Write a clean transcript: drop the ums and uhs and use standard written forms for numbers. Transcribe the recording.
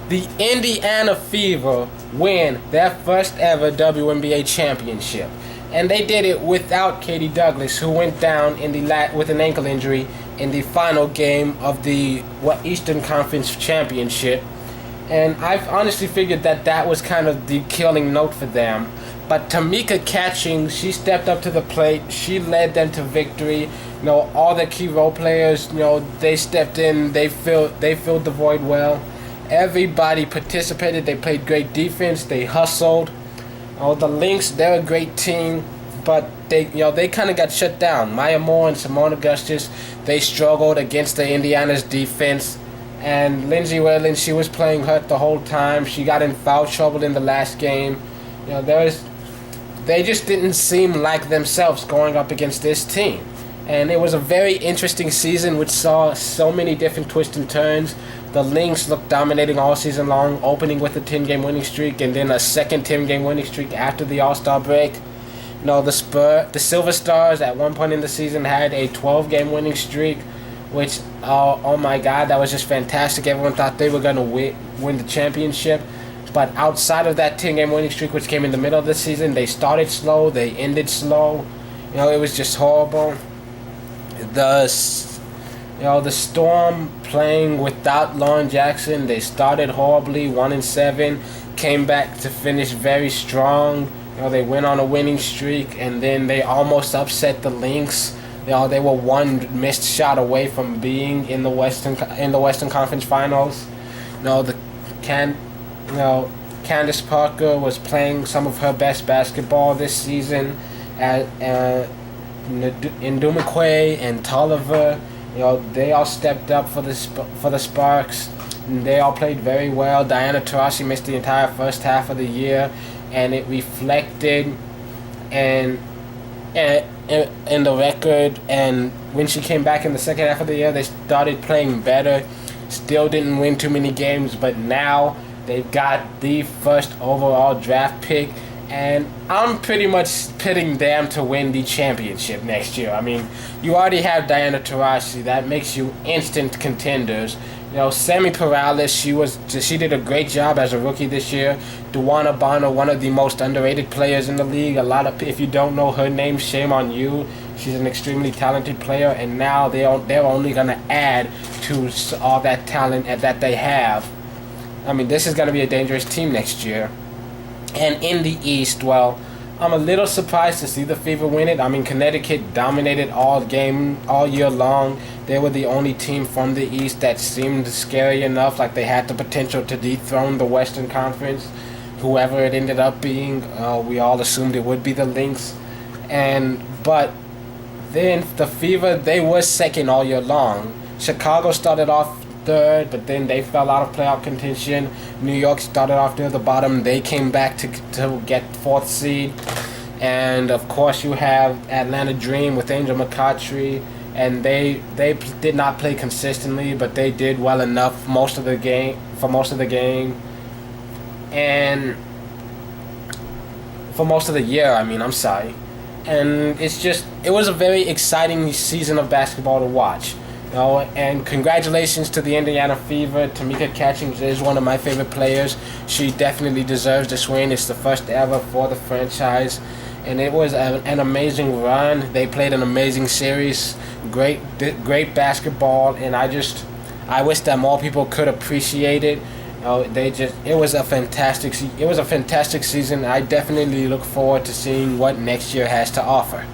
the Indiana Fever win their first ever WNBA championship. And they did it without Katie Douglas, who went down with an ankle injury in the final game of the Eastern Conference Championship. And I honestly figured that was kind of the killing note for them. But Tamika Catchings, she stepped up to the plate. She led them to victory. All the key role players, they stepped in. They filled the void well. Everybody participated. They played great defense. They hustled. The Lynx, they're a great team, but they kind of got shut down. Maya Moore and Simone Augustus, they struggled against the Indiana's defense. And Lindsay Whalen, she was playing hurt the whole time. She got in foul trouble in the last game. They just didn't seem like themselves going up against this team. And it was a very interesting season which saw so many different twists and turns. The Lynx looked dominating all season long, opening with a 10-game winning streak and then a second 10-game winning streak after the All-Star break. The Silver Stars at one point in the season had a 12-game winning streak, which, oh my God, that was just fantastic. Everyone thought they were going to win the championship. But outside of that 10-game winning streak, which came in the middle of the season, they started slow, they ended slow. It was just horrible. The Storm playing without Lauren Jackson, they started horribly, 1-7, came back to finish very strong. They went on a winning streak, and then they almost upset the Lynx. They were one missed shot away from being in the Western Conference Finals. Candace Parker was playing some of her best basketball this season. Ndumukwe and Tolliver, they all stepped up for the Sparks. And they all played very well. Diana Taurasi missed the entire first half of the year, and it reflected in the record. And when she came back in the second half of the year, they started playing better. Still didn't win too many games, but now they've got the first overall draft pick, and I'm pretty much pitting them to win the championship next year. I mean, you already have Diana Taurasi. That makes you instant contenders. Sammy Perales, she did a great job as a rookie this year. Duana Bonner, one of the most underrated players in the league. If you don't know her name, shame on you. She's an extremely talented player, and now they're only going to add to all that talent that they have. I mean, this is going to be a dangerous team next year. And in the East, well, I'm a little surprised to see the Fever win it. I mean, Connecticut dominated all year long. They were the only team from the East that seemed scary enough, like they had the potential to dethrone the Western Conference. Whoever it ended up being, we all assumed it would be the Lynx. But then the Fever, they were second all year long. Chicago started off third, but then they fell out of playoff contention. New York started off near the bottom. They came back to get fourth seed. And of course you have Atlanta Dream with Angel McCoughtry, and they did not play consistently, but they did well enough for most of the game. And for most of the year, And it was a very exciting season of basketball to watch. And congratulations to the Indiana Fever. Tamika Catchings is one of my favorite players. She definitely deserves this win. It's the first ever for the franchise, and it was an amazing run. They played an amazing series, great basketball, and I wish that more people could appreciate it. It was a fantastic season. I definitely look forward to seeing what next year has to offer.